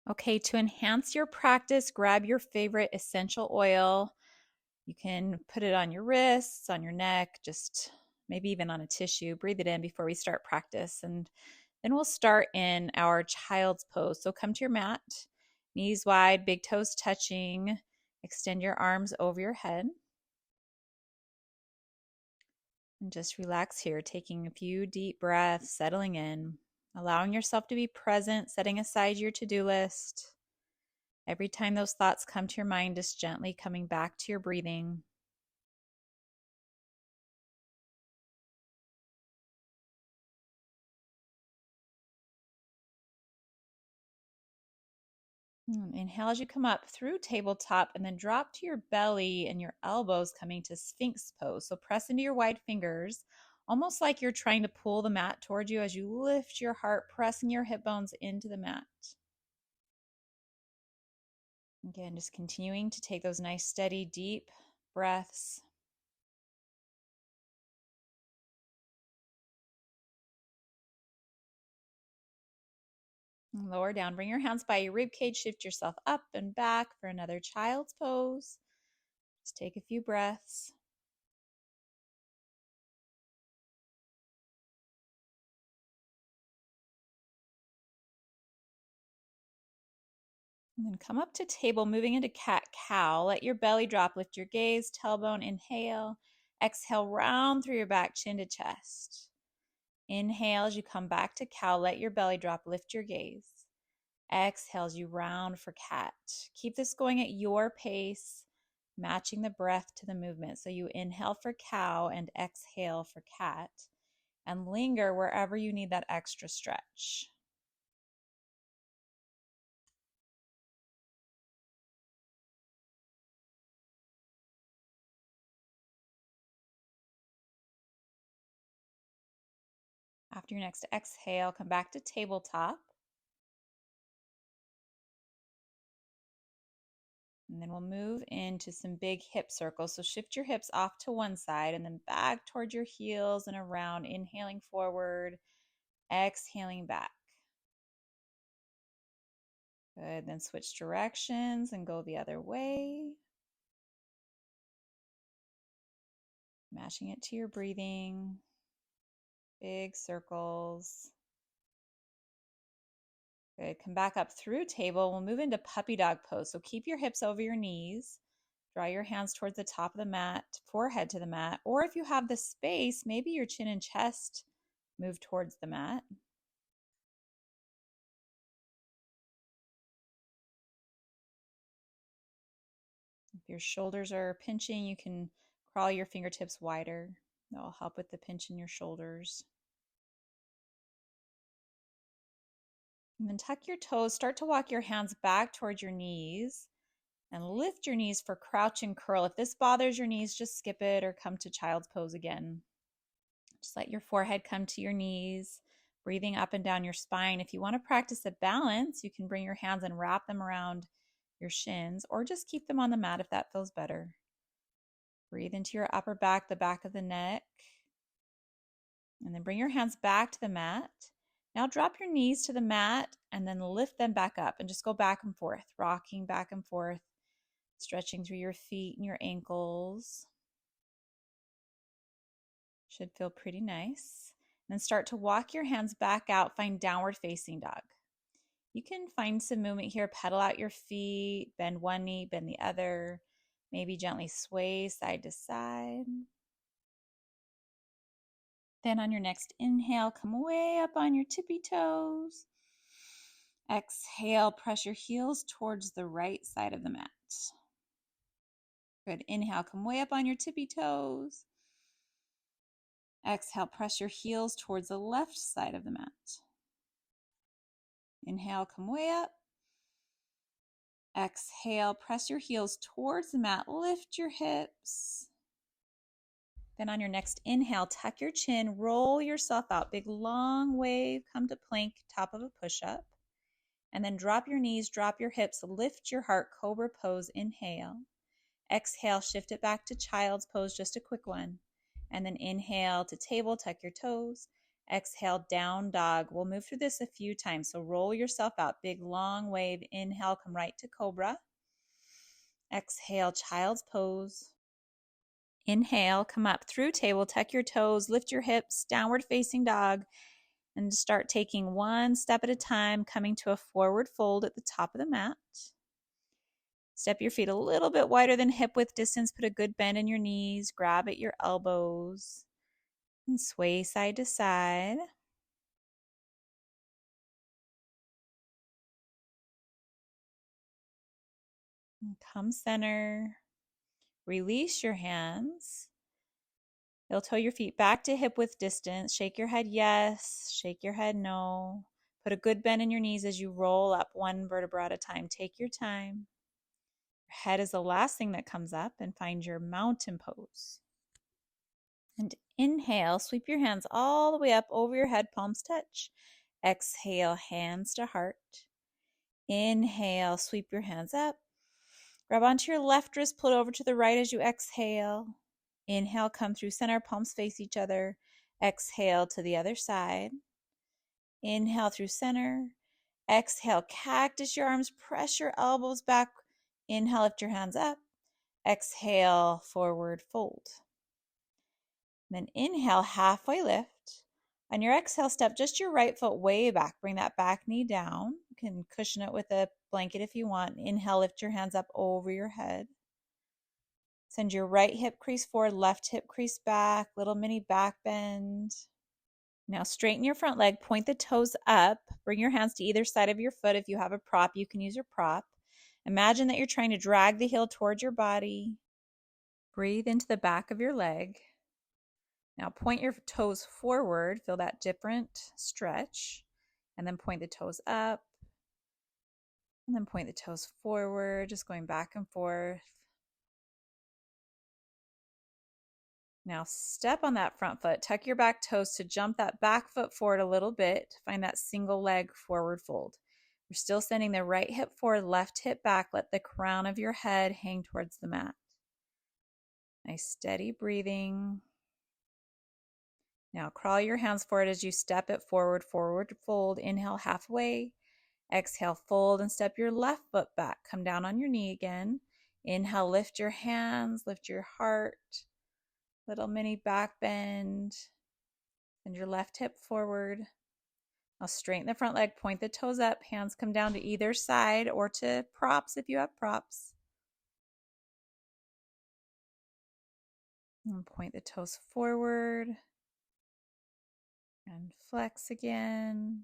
Okay, to enhance your practice, grab your favorite essential oil. You can put it on your wrists, on your neck, just maybe even on a tissue. Breathe it in before we start practice. And then we'll start in our child's pose. So come to your mat, knees wide, big toes touching. Extend your arms over your head. And just relax here, taking a few deep breaths, settling in, allowing yourself to be present, setting aside your to-do list. Every time those thoughts come to your mind, just gently coming back to your breathing. Inhale as you come up through tabletop and then drop to your belly and your elbows coming to Sphinx pose. So press into your wide fingers, almost like you're trying to pull the mat towards you as you lift your heart, pressing your hip bones into the mat. Again, just continuing to take those nice, steady, deep breaths. And lower down. Bring your hands by your rib cage. Shift yourself up and back for another child's pose. Just take a few breaths. And then come up to table, moving into cat-cow. Let your belly drop. Lift your gaze, tailbone, inhale. Exhale, round through your back, chin to chest. Inhale as you come back to cow. Let your belly drop. Lift your gaze. Exhale as you round for cat. Keep this going at your pace, matching the breath to the movement. So you inhale for cow and exhale for cat. And linger wherever you need that extra stretch. After your next exhale, come back to tabletop. And then we'll move into some big hip circles. So shift your hips off to one side and then back towards your heels and around. Inhaling forward, exhaling back. Good. Then switch directions and go the other way. Mashing it to your breathing. Big circles. Good. Come back up through table. We'll move into puppy dog pose. So keep your hips over your knees. Draw your hands towards the top of the mat, forehead to the mat. Or if you have the space, maybe your chin and chest move towards the mat. If your shoulders are pinching, you can crawl your fingertips wider. That will help with the pinch in your shoulders. And then tuck your toes. Start to walk your hands back towards your knees and lift your knees for crouch and curl. If this bothers your knees, just skip it or come to child's pose again. Just let your forehead come to your knees, breathing up and down your spine. If you want to practice a balance, you can bring your hands and wrap them around your shins or just keep them on the mat if that feels better. Breathe into your upper back, the back of the neck. And then bring your hands back to the mat. Now drop your knees to the mat and then lift them back up and just go back and forth, rocking back and forth, stretching through your feet and your ankles. Should feel pretty nice. And then start to walk your hands back out, find downward facing dog. You can find some movement here, pedal out your feet, bend one knee, bend the other, maybe gently sway side to side. Then on your next inhale, come way up on your tippy toes. Exhale, press your heels towards the right side of the mat. Good. Inhale, come way up on your tippy toes. Exhale, press your heels towards the left side of the mat. Inhale, come way up. Exhale, press your heels towards the mat. Lift your hips. Then on your next inhale, tuck your chin, roll yourself out. Big long wave, come to plank, top of a push-up. And then drop your knees, drop your hips, lift your heart, cobra pose, inhale. Exhale, shift it back to child's pose, just a quick one. And then inhale to table, tuck your toes. Exhale, down dog. We'll move through this a few times. So roll yourself out. Big long wave. Inhale, come right to cobra. Exhale, child's pose. Inhale, come up through table, tuck your toes, lift your hips, downward facing dog, and start taking one step at a time, coming to a forward fold at the top of the mat. Step your feet a little bit wider than hip width distance. Put a good bend in your knees. Grab at your elbows and sway side to side. And come center. Release your hands. Heel toe your feet back to hip width distance. Shake your head yes. Shake your head no. Put a good bend in your knees as you roll up one vertebra at a time. Take your time. Your head is the last thing that comes up, and find your mountain pose. And inhale, sweep your hands all the way up over your head, palms touch. Exhale, hands to heart. Inhale, sweep your hands up. Grab onto your left wrist, pull it over to the right as you exhale. Inhale, come through center, palms face each other. Exhale to the other side. Inhale through center. Exhale, cactus your arms, press your elbows back. Inhale, lift your hands up. Exhale, forward fold. Then inhale, halfway lift. On your exhale, step just your right foot way back. Bring that back knee down. You can cushion it with a blanket if you want. Inhale, lift your hands up over your head. Send your right hip crease forward, left hip crease back, little mini back bend. Now straighten your front leg, point the toes up. Bring your hands to either side of your foot. If you have a prop, you can use your prop. Imagine that you're trying to drag the heel towards your body. Breathe into the back of your leg. Now point your toes forward, feel that different stretch, and then point the toes up, and then point the toes forward, just going back and forth. Now step on that front foot, tuck your back toes to jump that back foot forward a little bit, find that single leg forward fold. We're still sending the right hip forward, left hip back, let the crown of your head hang towards the mat. Nice steady breathing. Now crawl your hands forward as you step it forward, forward fold. Inhale halfway. Exhale, fold and step your left foot back. Come down on your knee again. Inhale, lift your hands, lift your heart. Little mini back bend. Send your left hip forward. Now straighten the front leg, point the toes up. Hands come down to either side or to props if you have props. And point the toes forward. And flex again.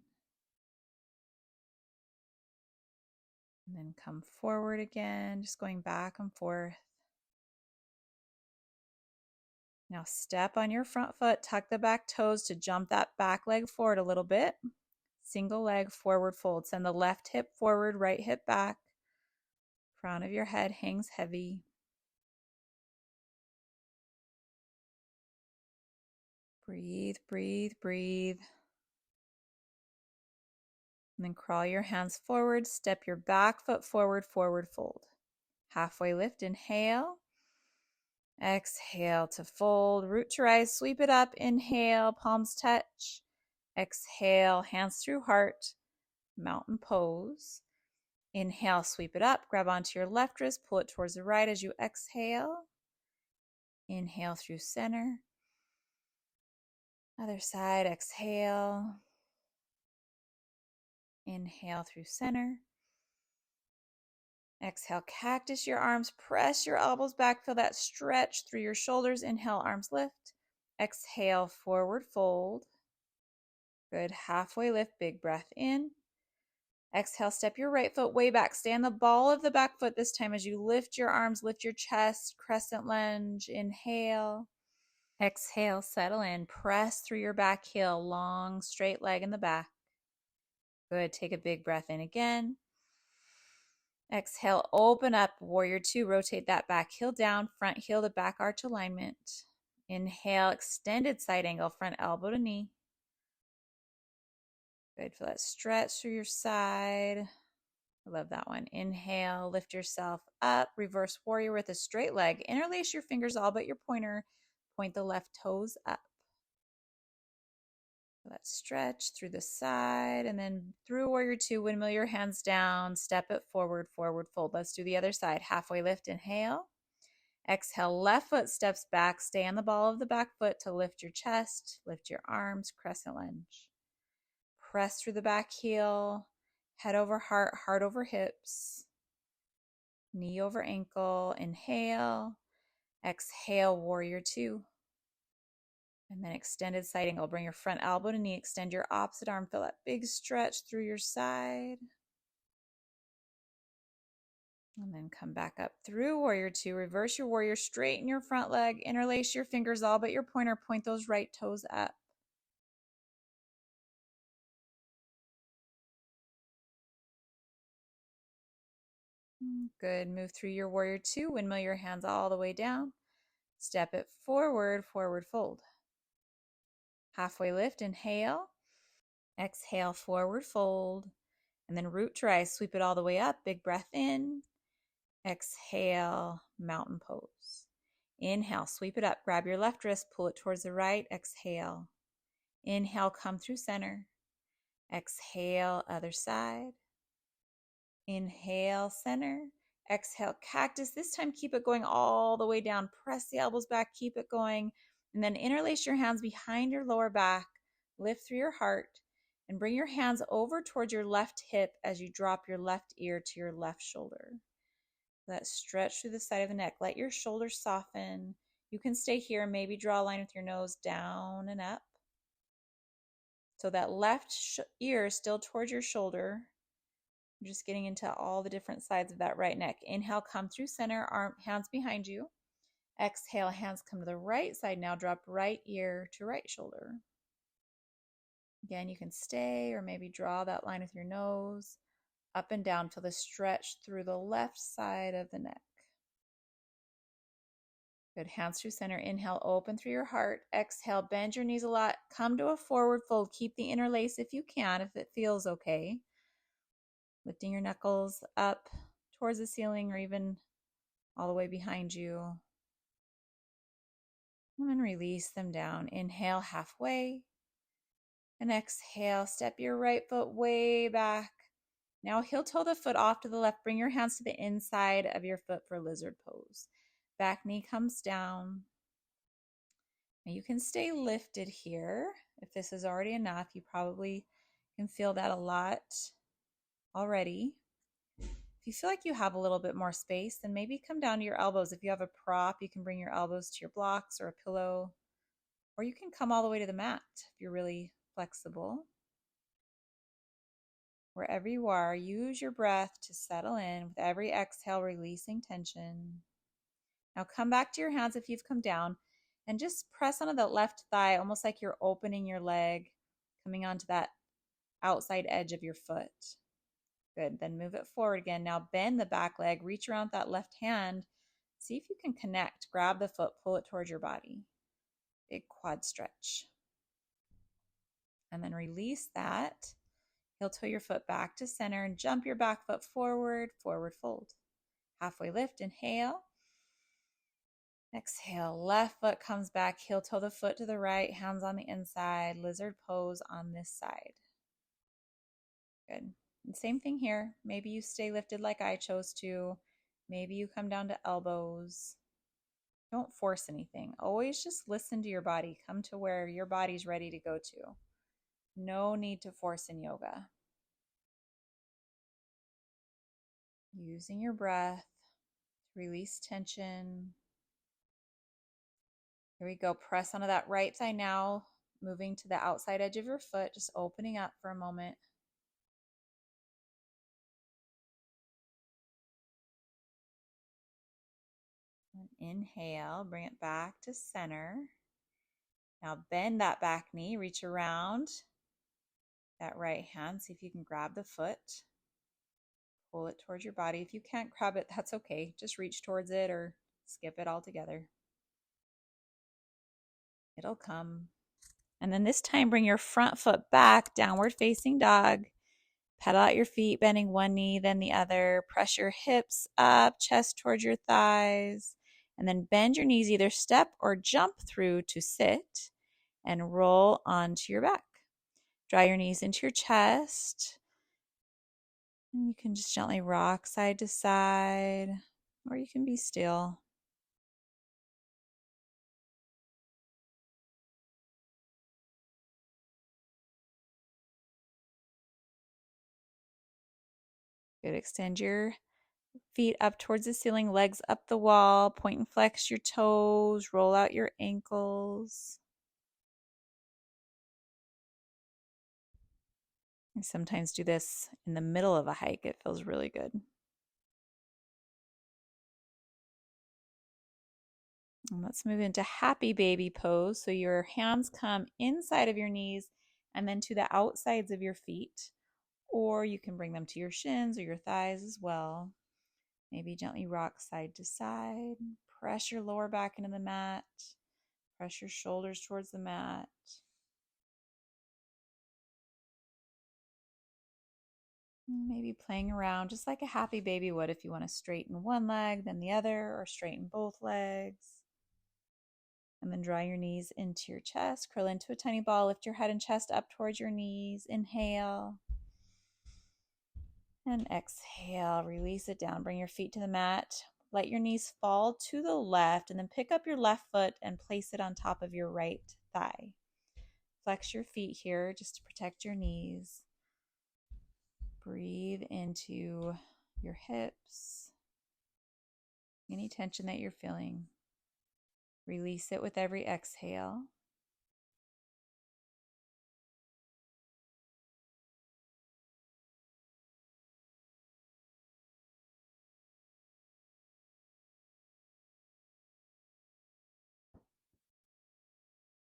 And then come forward again, just going back and forth. Now step on your front foot, tuck the back toes to jump that back leg forward a little bit. Single leg forward fold. Send the left hip forward, right hip back. Crown of your head hangs heavy. Breathe, breathe, breathe. And then crawl your hands forward, step your back foot forward, forward fold. Halfway lift, inhale. Exhale to fold, root to rise, sweep it up, inhale, palms touch. Exhale, hands through heart, mountain pose. Inhale, sweep it up, grab onto your left wrist, pull it towards the right as you exhale. Inhale through center. Other side, exhale. Inhale through center. Exhale, cactus your arms, press your elbows back, feel that stretch through your shoulders. Inhale, arms lift. Exhale, forward fold. Good, halfway lift, big breath in. Exhale, step your right foot way back. Stay on the ball of the back foot this time as you lift your arms, lift your chest, crescent lunge. Inhale. Exhale, settle in. Press through your back heel, long, straight leg in the back. Good, take a big breath in again. Exhale, open up, warrior two. Rotate that back heel down, front heel to back arch alignment. Inhale, extended side angle, front elbow to knee. Good, feel that stretch through your side. I love that one. Inhale, lift yourself up, reverse warrior with a straight leg. Interlace your fingers all but your pointer. point the left toes up. Let's stretch through the side and then through warrior two, windmill your hands down, step it forward, forward fold. Let's do the other side. Halfway lift, inhale. Exhale, left foot steps back. Stay on the ball of the back foot to lift your chest, lift your arms, crescent lunge. Press through the back heel, head over heart, heart over hips, knee over ankle. Inhale. Exhale, warrior two. And then extended side angle. Bring your front elbow to knee. Extend your opposite arm. Feel that big stretch through your side. And then come back up through warrior two. Reverse your warrior. Straighten your front leg. Interlace your fingers all but your pointer. Point those right toes up. Good. Move through your warrior two. Windmill your hands all the way down. Step it forward, forward fold. Halfway lift, inhale. Exhale, forward fold. And then root to rise, sweep it all the way up. Big breath in. Exhale, mountain pose. Inhale, sweep it up. Grab your left wrist, pull it towards the right. Exhale. Inhale, come through center. Exhale, other side. Inhale, center. Exhale, cactus. This time, keep it going all the way down. Press the elbows back, keep it going. And then interlace your hands behind your lower back. Lift through your heart. And bring your hands over towards your left hip as you drop your left ear to your left shoulder. Let stretch through the side of the neck. Let your shoulders soften. You can stay here and maybe draw a line with your nose down and up. So that left ear is still towards your shoulder. I'm just getting into all the different sides of that right neck. Inhale, come through center, hands behind you. Exhale, hands come to the right side. Now drop right ear to right shoulder. Again, you can stay or maybe draw that line with your nose. Up and down till the stretch through the left side of the neck. Good. Hands through center. Inhale, open through your heart. Exhale, bend your knees a lot. Come to a forward fold. Keep the interlace if you can, if it feels okay. Lifting your knuckles up towards the ceiling or even all the way behind you. And then release them down. Inhale, halfway. And exhale, step your right foot way back. Now heel toe the foot off to the left. Bring your hands to the inside of your foot for lizard pose. Back knee comes down. Now you can stay lifted here. If this is already enough, you probably can feel that a lot already. If you feel like you have a little bit more space, then maybe come down to your elbows. If you have a prop, you can bring your elbows to your blocks or a pillow, or you can come all the way to the mat if you're really flexible. Wherever you are, use your breath to settle in with every exhale, releasing tension. Now come back to your hands if you've come down and just press onto that left thigh, almost like you're opening your leg, coming onto that outside edge of your foot. Good. Then move it forward again. Now bend the back leg, reach around that left hand. See if you can connect. Grab the foot, pull it towards your body. Big quad stretch. And then release that. Heel toe your foot back to center and jump your back foot forward, forward fold. Halfway lift, inhale. Exhale, left foot comes back, heel toe the foot to the right, hands on the inside, lizard pose on this side. Good. And same thing here. Maybe you stay lifted like I chose to. Maybe you come down to elbows. Don't force anything. Always just listen to your body. Come to where your body's ready to go to. No need to force in yoga. Using your breath to release tension. Here we go. Press onto that right thigh now. Moving to the outside edge of your foot. Just opening up for a moment. And inhale, bring it back to center. Now bend that back knee, reach around that right hand. See if you can grab the foot. Pull it towards your body. If you can't grab it, that's okay. Just reach towards it or skip it altogether. It'll come. And then this time, bring your front foot back, downward facing dog. Pedal out your feet, bending one knee, then the other. Press your hips up, chest towards your thighs. And then bend your knees, either step or jump through to sit, and roll onto your back. Draw your knees into your chest. And you can just gently rock side to side, or you can be still. Good. Extend your feet up towards the ceiling, legs up the wall. Point and flex your toes. Roll out your ankles. I sometimes do this in the middle of a hike. It feels really good. And let's move into happy baby pose. So your hands come inside of your knees and then to the outsides of your feet, or you can bring them to your shins or your thighs as well. Maybe gently rock side to side. Press your lower back into the mat. Press your shoulders towards the mat. Maybe playing around just like a happy baby would if you want to straighten one leg, then the other, or straighten both legs. And then draw your knees into your chest. Curl into a tiny ball. Lift your head and chest up towards your knees. Inhale. And exhale. Release it down. Bring your feet to the mat. Let your knees fall to the left, and then pick up your left foot and place it on top of your right thigh. Flex your feet here just to protect your knees. Breathe into your hips. Any tension that you're feeling, release it with every exhale.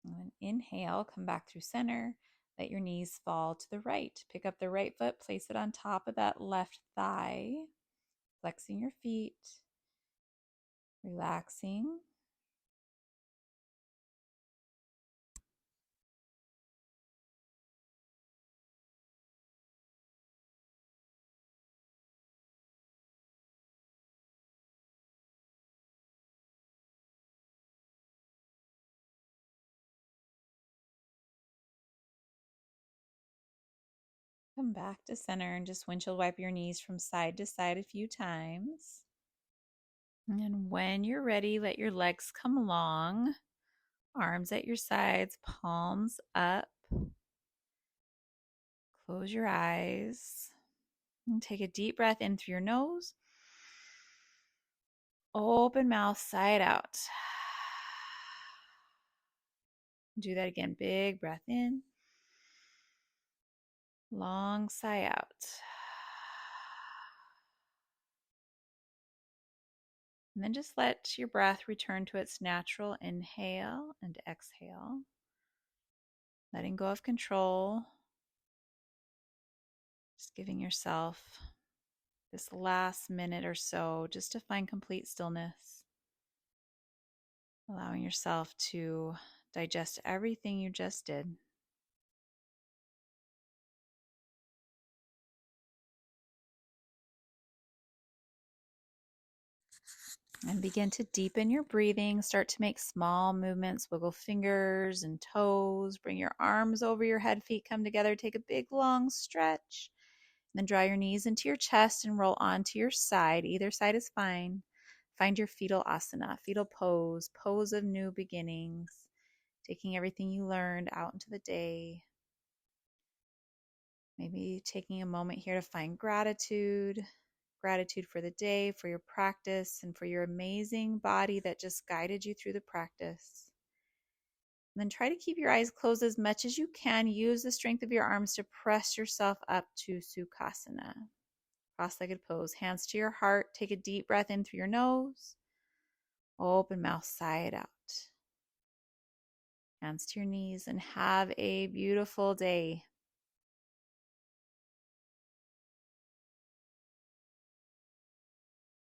And then inhale, come back through center. Let your knees fall to the right. Pick up the right foot, place it on top of that left thigh. Flexing your feet, relaxing. Come back to center and just windshield wipe your knees from side to side a few times. And when you're ready, let your legs come along. Arms at your sides, palms up. Close your eyes and take a deep breath in through your nose. Open mouth, side out. Do that again. Big breath in. Long sigh out. And then just let your breath return to its natural inhale and exhale. Letting go of control. Just giving yourself this last minute or so just to find complete stillness. Allowing yourself to digest everything you just did. And begin to deepen your breathing. Start to make small movements. Wiggle fingers and toes. Bring your arms over your head, feet come together. Take a big long stretch. Then draw your knees into your chest and roll onto your side. Either side is fine. Find your fetal asana, fetal pose, pose of new beginnings. Taking everything you learned out into the day. Maybe taking a moment here to find gratitude. Gratitude for the day, for your practice, and for your amazing body that just guided you through the practice. And then try to keep your eyes closed as much as you can. Use the strength of your arms to press yourself up to Sukhasana. Cross-legged pose. Hands to your heart. Take a deep breath in through your nose. Open mouth, sigh it out. Hands to your knees, and have a beautiful day.